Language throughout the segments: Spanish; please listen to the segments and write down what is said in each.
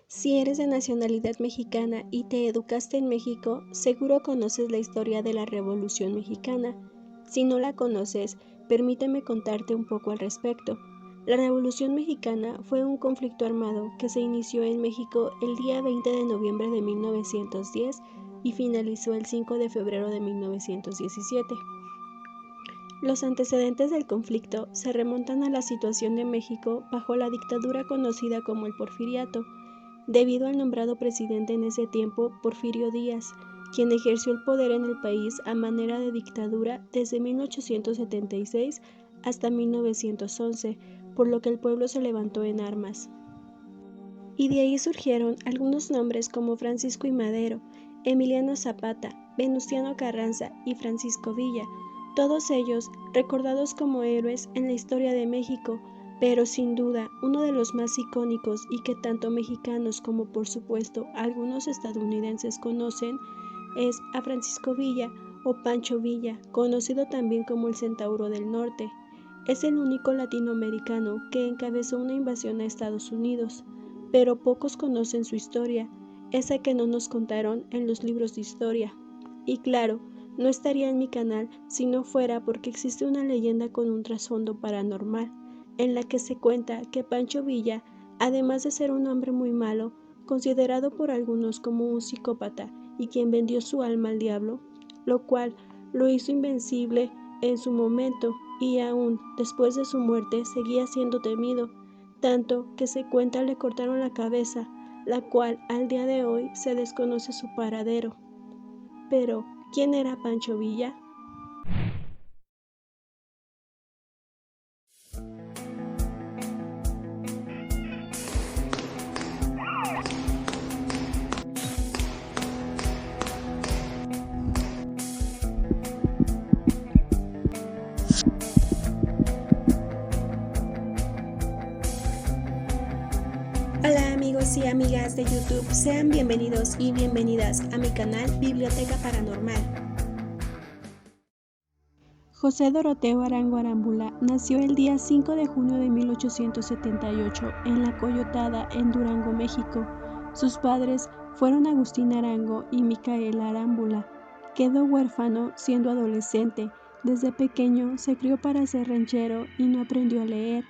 Si eres de nacionalidad mexicana y te educaste en México, seguro conoces la historia de la Revolución Mexicana. Si no la conoces, permíteme contarte un poco al respecto. La Revolución Mexicana fue un conflicto armado que se inició en México el día 20 de noviembre de 1910 y finalizó el 5 de febrero de 1917. Los antecedentes del conflicto se remontan a la situación de México bajo la dictadura conocida como el Porfiriato, debido al nombrado presidente en ese tiempo, Porfirio Díaz, quien ejerció el poder en el país a manera de dictadura desde 1876 hasta 1911, por lo que el pueblo se levantó en armas. Y de ahí surgieron algunos nombres como Francisco I. Madero, Emiliano Zapata, Venustiano Carranza y Francisco Villa, todos ellos recordados como héroes en la historia de México, pero sin duda uno de los más icónicos y que tanto mexicanos como por supuesto algunos estadounidenses conocen es a Francisco Villa o Pancho Villa, conocido también como el Centauro del Norte. Es el único latinoamericano que encabezó una invasión a Estados Unidos, pero pocos conocen su historia, esa que no nos contaron en los libros de historia. Y claro, no estaría en mi canal si no fuera porque existe una leyenda con un trasfondo paranormal, en la que se cuenta que Pancho Villa, además de ser un hombre muy malo, considerado por algunos como un psicópata y quien vendió su alma al diablo, lo cual lo hizo invencible en su momento y aún después de su muerte seguía siendo temido, tanto que se cuenta le cortaron la cabeza, la cual al día de hoy se desconoce su paradero. Pero, ¿quién era Pancho Villa? Hola amigos y amigas de YouTube, sean bienvenidos y bienvenidas a mi canal Biblioteca Paranormal. José Doroteo Arango Arámbula nació el día 5 de junio de 1878 en La Coyotada, en Durango, México. Sus padres fueron Agustín Arango y Micaela Arámbula. Quedó huérfano siendo adolescente. Desde pequeño se crió para ser ranchero y no aprendió a leer,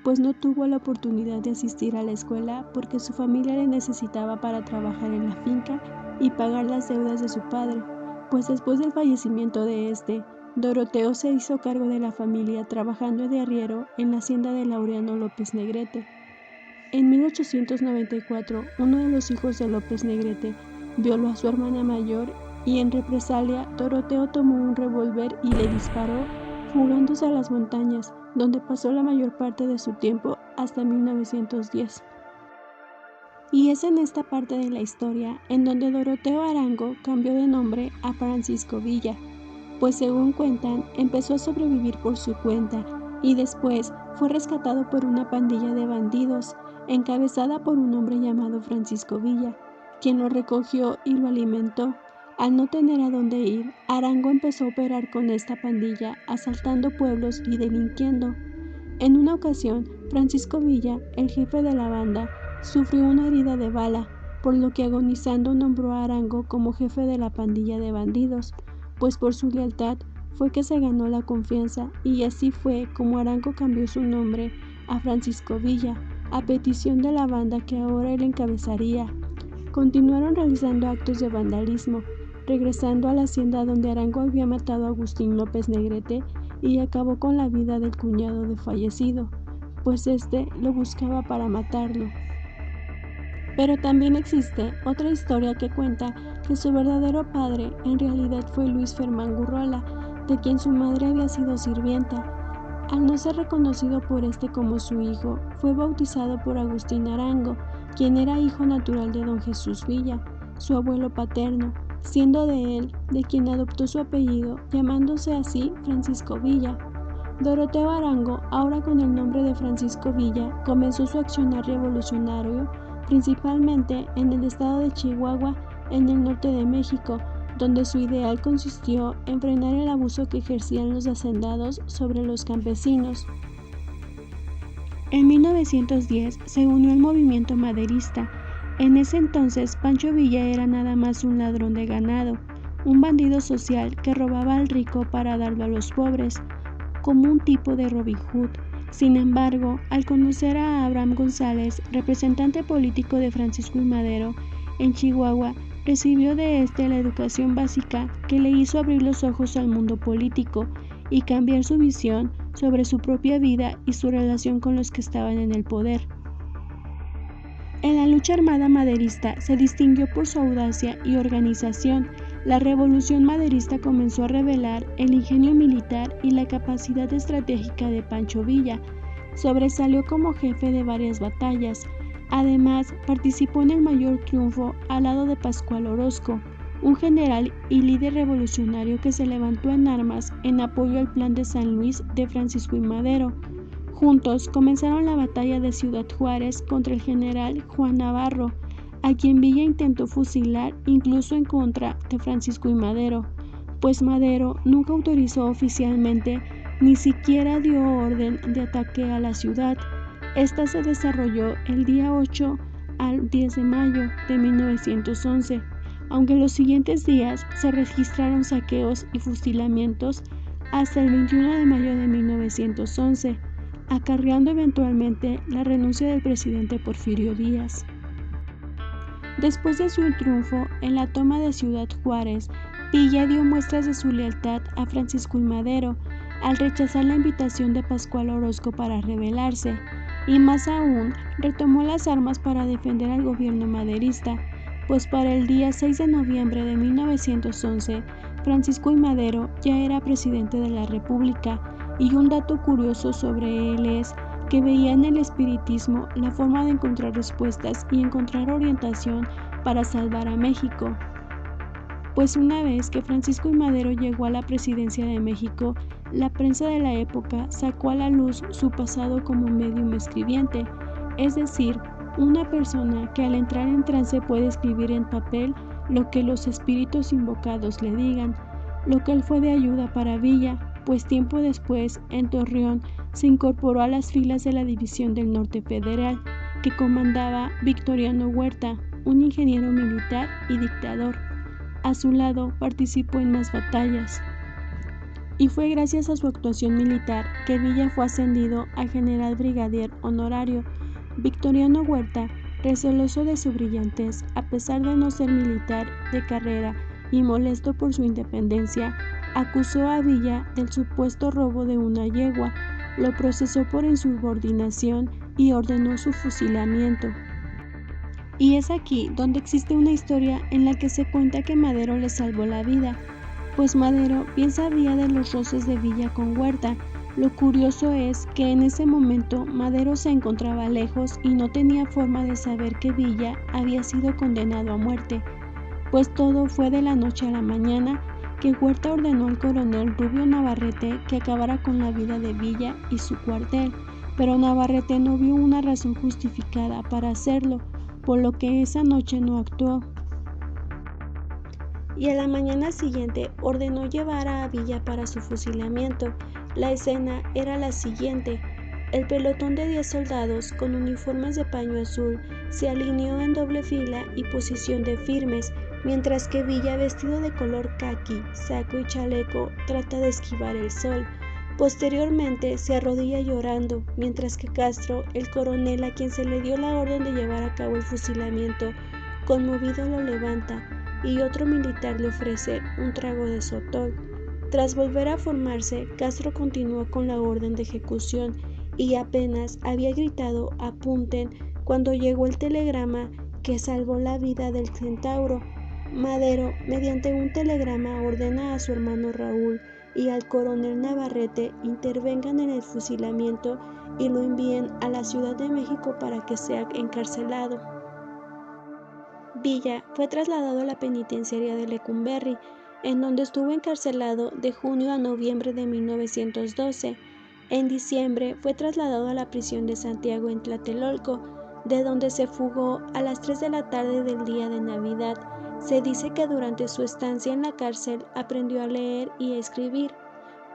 pues no tuvo la oportunidad de asistir a la escuela porque su familia le necesitaba para trabajar en la finca y pagar las deudas de su padre, pues después del fallecimiento de este, Doroteo se hizo cargo de la familia trabajando de arriero en la hacienda de Laureano López Negrete. En 1894, uno de los hijos de López Negrete violó a su hermana mayor y en represalia Doroteo tomó un revólver y le disparó, fugándose a las montañas, donde pasó la mayor parte de su tiempo hasta 1910. Y es en esta parte de la historia en donde Doroteo Arango cambió de nombre a Francisco Villa, pues según cuentan, empezó a sobrevivir por su cuenta y después fue rescatado por una pandilla de bandidos, encabezada por un hombre llamado Francisco Villa, quien lo recogió y lo alimentó. Al no tener a dónde ir, Arango empezó a operar con esta pandilla, asaltando pueblos y delinquiendo. En una ocasión, Francisco Villa, el jefe de la banda, sufrió una herida de bala, por lo que agonizando nombró a Arango como jefe de la pandilla de bandidos, pues por su lealtad fue que se ganó la confianza y así fue como Arango cambió su nombre a Francisco Villa, a petición de la banda que ahora él encabezaría. Continuaron realizando actos de vandalismo, regresando a la hacienda donde Arango había matado a Agustín López Negrete y acabó con la vida del cuñado de fallecido, pues este lo buscaba para matarlo. Pero también existe otra historia que cuenta que su verdadero padre en realidad fue Luis Fermán Gurrola, de quien su madre había sido sirvienta. Al no ser reconocido por este como su hijo, fue bautizado por Agustín Arango, quien era hijo natural de don Jesús Villa, su abuelo paterno, siendo de él de quien adoptó su apellido, llamándose así Francisco Villa. Doroteo Arango, ahora con el nombre de Francisco Villa, comenzó su accionar revolucionario principalmente en el estado de Chihuahua, en el norte de México, donde su ideal consistió en frenar el abuso que ejercían los hacendados sobre los campesinos. En 1910 se unió al movimiento maderista En ese entonces, Pancho Villa era nada más un ladrón de ganado, un bandido social que robaba al rico para darlo a los pobres, como un tipo de Robin Hood. Sin embargo, al conocer a Abraham González, representante político de Francisco I. Madero, en Chihuahua, recibió de éste la educación básica que le hizo abrir los ojos al mundo político y cambiar su visión sobre su propia vida y su relación con los que estaban en el poder. En la lucha armada maderista se distinguió por su audacia y organización. La revolución maderista comenzó a revelar el ingenio militar y la capacidad estratégica de Pancho Villa. Sobresalió como jefe de varias batallas. Además, participó en el mayor triunfo al lado de Pascual Orozco, un general y líder revolucionario que se levantó en armas en apoyo al Plan de San Luis de Francisco I. Madero. Juntos comenzaron la batalla de Ciudad Juárez contra el general Juan Navarro, a quien Villa intentó fusilar incluso en contra de Francisco I. Madero, pues Madero nunca autorizó oficialmente, ni siquiera dio orden de ataque a la ciudad. Esta se desarrolló el día 8 al 10 de mayo de 1911, aunque los siguientes días se registraron saqueos y fusilamientos hasta el 21 de mayo de 1911. Acarreando eventualmente la renuncia del presidente Porfirio Díaz. Después de su triunfo en la toma de Ciudad Juárez, Villa dio muestras de su lealtad a Francisco I. Madero al rechazar la invitación de Pascual Orozco para rebelarse, y más aún retomó las armas para defender al gobierno maderista, pues para el día 6 de noviembre de 1911, Francisco I. Madero ya era presidente de la República. Y un dato curioso sobre él es que veía en el espiritismo la forma de encontrar respuestas y encontrar orientación para salvar a México. Pues una vez que Francisco I. Madero llegó a la presidencia de México, la prensa de la época sacó a la luz su pasado como médium escribiente, es decir, una persona que al entrar en trance puede escribir en papel lo que los espíritus invocados le digan, lo que fue de ayuda para Villa, pues tiempo después, en Torreón, se incorporó a las filas de la División del Norte Federal, que comandaba Victoriano Huerta, un ingeniero militar y dictador. A su lado participó en más batallas. Y fue gracias a su actuación militar que Villa fue ascendido a general brigadier honorario. Victoriano Huerta, receloso de su brillantez, a pesar de no ser militar de carrera y molesto por su independencia, acusó a Villa del supuesto robo de una yegua, lo procesó por insubordinación y ordenó su fusilamiento. Y es aquí donde existe una historia en la que se cuenta que Madero le salvó la vida, pues Madero bien sabía de los roces de Villa con Huerta. Lo curioso es que en ese momento Madero se encontraba lejos y no tenía forma de saber que Villa había sido condenado a muerte, pues todo fue de la noche a la mañana que Huerta ordenó al coronel Rubio Navarrete que acabara con la vida de Villa y su cuartel, pero Navarrete no vio una razón justificada para hacerlo, por lo que esa noche no actuó. Y a la mañana siguiente ordenó llevar a Villa para su fusilamiento. La escena era la siguiente. El pelotón de 10 soldados con uniformes de paño azul se alineó en doble fila y posición de firmes, mientras que Villa, vestido de color caqui, saco y chaleco, trata de esquivar el sol. Posteriormente se arrodilla llorando, mientras que Castro, el coronel a quien se le dio la orden de llevar a cabo el fusilamiento, conmovido lo levanta y otro militar le ofrece un trago de sotol. Tras volver a formarse, Castro continuó con la orden de ejecución y apenas había gritado "apunten" cuando llegó el telegrama que salvó la vida del centauro. Madero, mediante un telegrama, ordena a su hermano Raúl y al coronel Navarrete intervengan en el fusilamiento y lo envíen a la Ciudad de México para que sea encarcelado. Villa fue trasladado a la penitenciaría de Lecumberri, en donde estuvo encarcelado de junio a noviembre de 1912. En diciembre fue trasladado a la prisión de Santiago en Tlatelolco, de donde se fugó a las 3 de la tarde del día de Navidad. Se dice que durante su estancia en la cárcel aprendió a leer y a escribir.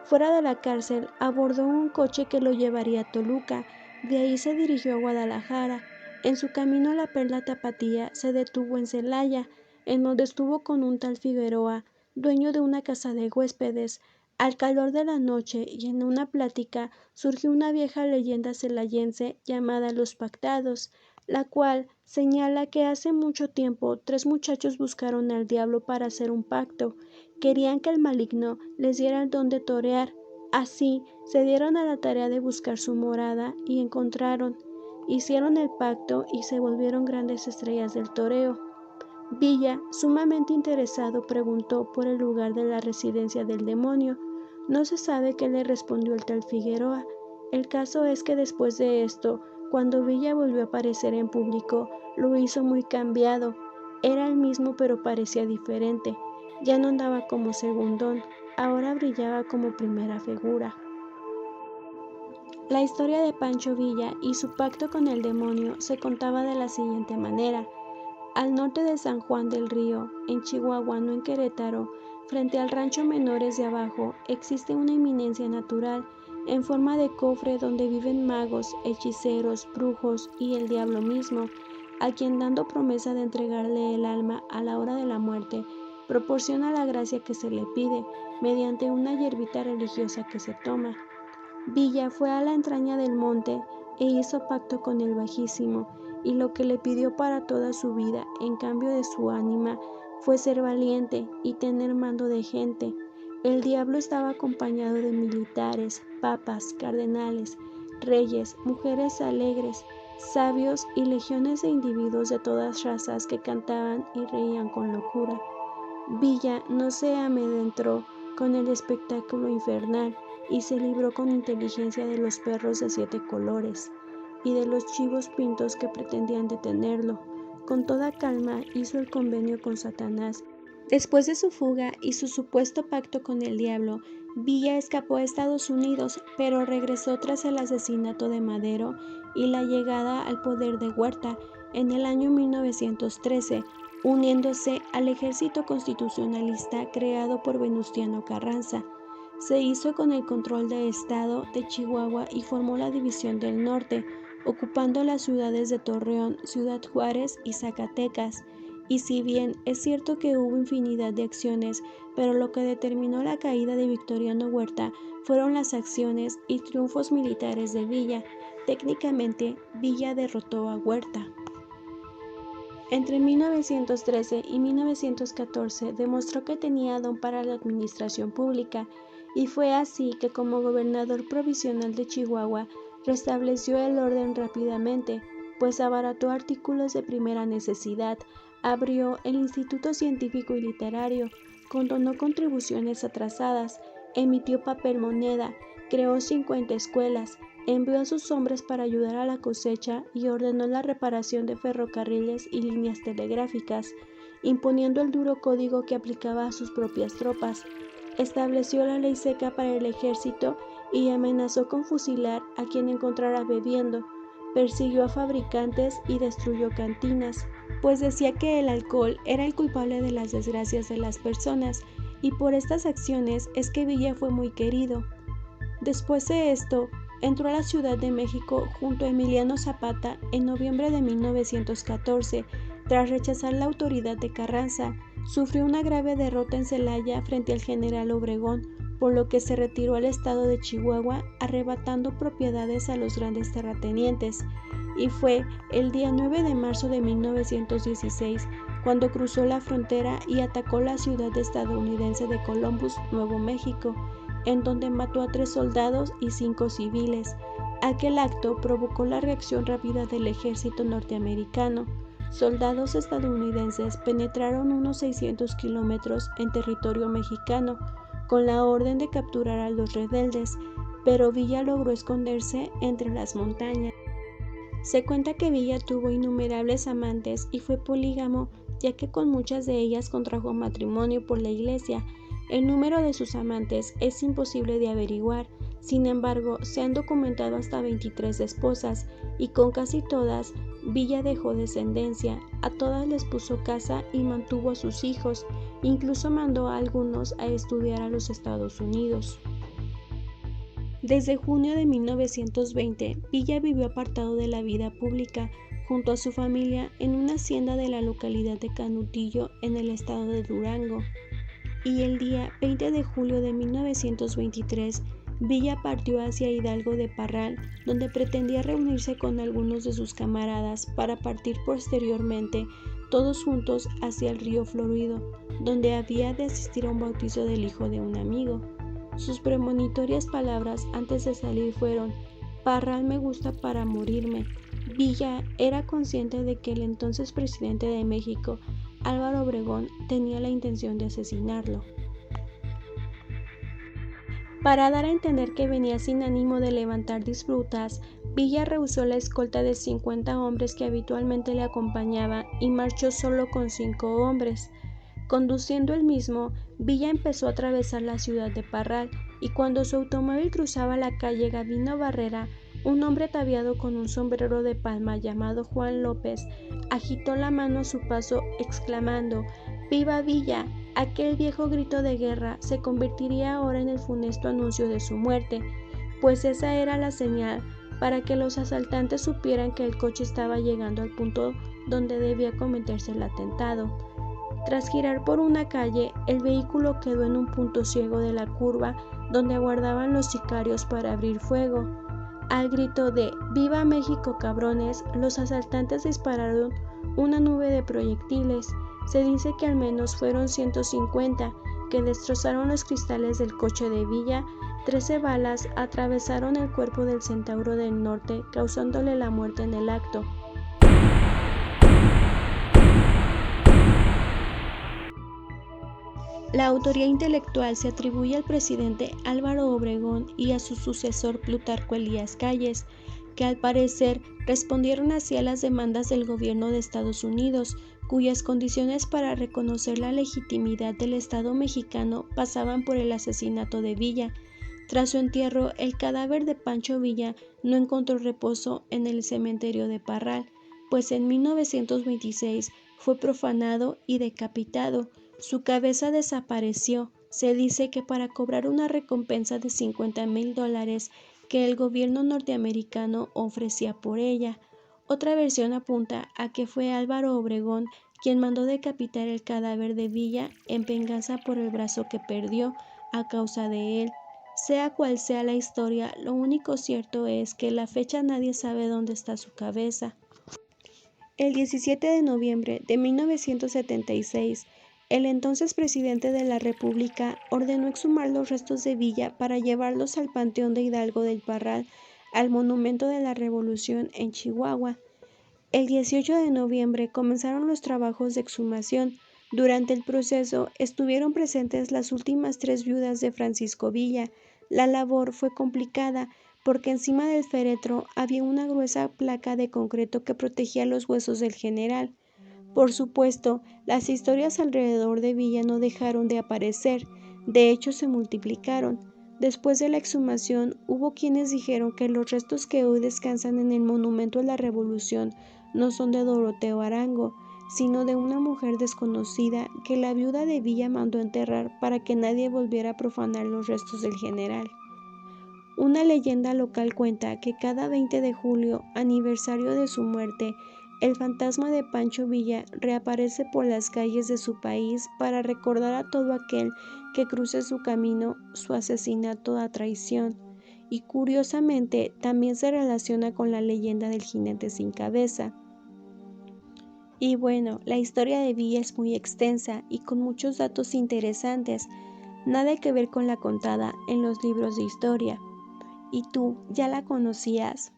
Fuera de la cárcel abordó un coche que lo llevaría a Toluca, de ahí se dirigió a Guadalajara. En su camino a la Perla Tapatía se detuvo en Celaya, en donde estuvo con un tal Figueroa, dueño de una casa de huéspedes. Al calor de la noche y en una plática surgió una vieja leyenda celayense llamada Los Pactados, la cual señala que hace mucho tiempo 3 muchachos buscaron al diablo para hacer un pacto. Querían que el maligno les diera el don de torear. Así se dieron a la tarea de buscar su morada y encontraron. Hicieron el pacto y se volvieron grandes estrellas del toreo. Villa, sumamente interesado, preguntó por el lugar de la residencia del demonio. No se sabe qué le respondió el tal Figueroa. El caso es que después de esto, cuando Villa volvió a aparecer en público, lo hizo muy cambiado. Era el mismo pero parecía diferente. Ya no andaba como segundón, ahora brillaba como primera figura. La historia de Pancho Villa y su pacto con el demonio se contaba de la siguiente manera. Al norte de San Juan del Río, en Chihuahua, no en Querétaro, frente al rancho Menores de Abajo, existe una eminencia natural en forma de cofre donde viven magos, hechiceros, brujos y el diablo mismo, a quien dando promesa de entregarle el alma a la hora de la muerte, proporciona la gracia que se le pide mediante una hierbita religiosa que se toma. Villa fue a la entraña del monte e hizo pacto con el Bajísimo, y lo que le pidió para toda su vida, en cambio de su ánima, fue ser valiente y tener mando de gente. El diablo estaba acompañado de militares, papas, cardenales, reyes, mujeres alegres, sabios y legiones de individuos de todas razas que cantaban y reían con locura. Villa no se amedrentó con el espectáculo infernal y se libró con inteligencia de los perros de 7 colores y de los chivos pintos que pretendían detenerlo. Con toda calma hizo el convenio con Satanás. Después de su fuga y su supuesto pacto con el diablo, Villa escapó a Estados Unidos, pero regresó tras el asesinato de Madero y la llegada al poder de Huerta en el año 1913, uniéndose al ejército constitucionalista creado por Venustiano Carranza. Se hizo con el control del estado de Chihuahua y formó la División del Norte, ocupando las ciudades de Torreón, Ciudad Juárez y Zacatecas. Y si bien es cierto que hubo infinidad de acciones, pero lo que determinó la caída de Victoriano Huerta fueron las acciones y triunfos militares de Villa. Técnicamente, Villa derrotó a Huerta. Entre 1913 y 1914 demostró que tenía don para la administración pública, y fue así que como gobernador provisional de Chihuahua restableció el orden rápidamente, pues abarató artículos de primera necesidad, abrió el Instituto Científico y Literario, condonó contribuciones atrasadas, emitió papel moneda, creó 50 escuelas, envió a sus hombres para ayudar a la cosecha y ordenó la reparación de ferrocarriles y líneas telegráficas, imponiendo el duro código que aplicaba a sus propias tropas. Estableció la ley seca para el ejército y amenazó con fusilar a quien encontrara bebiendo. Persiguió a fabricantes y destruyó cantinas, pues decía que el alcohol era el culpable de las desgracias de las personas, y por estas acciones es que Villa fue muy querido. Después de esto, entró a la Ciudad de México junto a Emiliano Zapata en noviembre de 1914. Tras rechazar la autoridad de Carranza, sufrió una grave derrota en Celaya frente al general Obregón, por lo que se retiró al estado de Chihuahua, arrebatando propiedades a los grandes terratenientes. Y fue el día 9 de marzo de 1916 cuando cruzó la frontera y atacó la ciudad estadounidense de Columbus, Nuevo México, en donde mató a 3 soldados y 5 civiles. Aquel acto provocó la reacción rápida del ejército norteamericano. Soldados estadounidenses penetraron unos 600 kilómetros en territorio mexicano, con la orden de capturar a los rebeldes, pero Villa logró esconderse entre las montañas. Se cuenta que Villa tuvo innumerables amantes y fue polígamo, ya que con muchas de ellas contrajo matrimonio por la iglesia. El número de sus amantes es imposible de averiguar, sin embargo, se han documentado hasta 23 esposas, y con casi todas, Villa dejó descendencia. A todas les puso casa y mantuvo a sus hijos, incluso mandó a algunos a estudiar a los Estados Unidos. Desde junio de 1920, Villa vivió apartado de la vida pública junto a su familia en una hacienda de la localidad de Canutillo, en el estado de Durango. Y el día 20 de julio de 1923, Villa partió hacia Hidalgo de Parral, donde pretendía reunirse con algunos de sus camaradas para partir posteriormente todos juntos hacia el río Florido, donde había de asistir a un bautizo del hijo de un amigo. Sus premonitorias palabras antes de salir fueron: "Parral me gusta para morirme". Villa era consciente de que el entonces presidente de México, Álvaro Obregón, tenía la intención de asesinarlo. Para dar a entender que venía sin ánimo de levantar disputas, Villa rehusó la escolta de 50 hombres que habitualmente le acompañaba y marchó solo con 5 hombres. Conduciendo él mismo, Villa empezó a atravesar la ciudad de Parral, y cuando su automóvil cruzaba la calle Gabino Barrera, un hombre ataviado con un sombrero de palma llamado Juan López agitó la mano a su paso exclamando: "¡Viva Villa!". Aquel viejo grito de guerra se convertiría ahora en el funesto anuncio de su muerte, pues esa era la señal para que los asaltantes supieran que el coche estaba llegando al punto donde debía cometerse el atentado. Tras girar por una calle, el vehículo quedó en un punto ciego de la curva donde aguardaban los sicarios para abrir fuego. Al grito de "¡Viva México, cabrones!", los asaltantes dispararon una nube de proyectiles. Se dice que al menos fueron 150, que destrozaron los cristales del coche de Villa. 13 balas atravesaron el cuerpo del Centauro del Norte, causándole la muerte en el acto. La autoría intelectual se atribuye al presidente Álvaro Obregón y a su sucesor Plutarco Elías Calles, que al parecer respondieron así a las demandas del gobierno de Estados Unidos, cuyas condiciones para reconocer la legitimidad del Estado mexicano pasaban por el asesinato de Villa. Tras su entierro, el cadáver de Pancho Villa no encontró reposo en el cementerio de Parral, pues en 1926 fue profanado y decapitado. Su cabeza desapareció. Se dice que para cobrar una recompensa de $50,000 que el gobierno norteamericano ofrecía por ella. Otra versión apunta a que fue Álvaro Obregón quien mandó decapitar el cadáver de Villa en venganza por el brazo que perdió a causa de él. Sea cual sea la historia, lo único cierto es que a la fecha nadie sabe dónde está su cabeza. El 17 de noviembre de 1976, el entonces presidente de la República ordenó exhumar los restos de Villa para llevarlos al Panteón de Hidalgo del Parral, al Monumento de la Revolución en Chihuahua. El 18 de noviembre comenzaron los trabajos de exhumación. Durante el proceso estuvieron presentes las últimas 3 viudas de Francisco Villa. La labor fue complicada porque encima del féretro había una gruesa placa de concreto que protegía los huesos del general. Por supuesto, las historias alrededor de Villa no dejaron de aparecer, de hecho se multiplicaron. Después de la exhumación, hubo quienes dijeron que los restos que hoy descansan en el Monumento a la Revolución no son de Doroteo Arango, sino de una mujer desconocida que la viuda de Villa mandó enterrar para que nadie volviera a profanar los restos del general. Una leyenda local cuenta que cada 20 de julio, aniversario de su muerte, el fantasma de Pancho Villa reaparece por las calles de su país para recordar a todo aquel que cruce su camino su asesinato a traición, y curiosamente también se relaciona con la leyenda del jinete sin cabeza. Y bueno, la historia de Villa es muy extensa y con muchos datos interesantes, nada que ver con la contada en los libros de historia. ¿Y tú ya la conocías?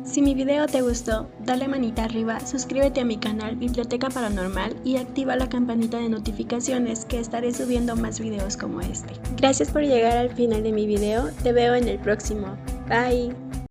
Si mi video te gustó, dale manita arriba, suscríbete a mi canal Biblioteca Paranormal y activa la campanita de notificaciones, que estaré subiendo más videos como este. Gracias por llegar al final de mi video, te veo en el próximo. Bye.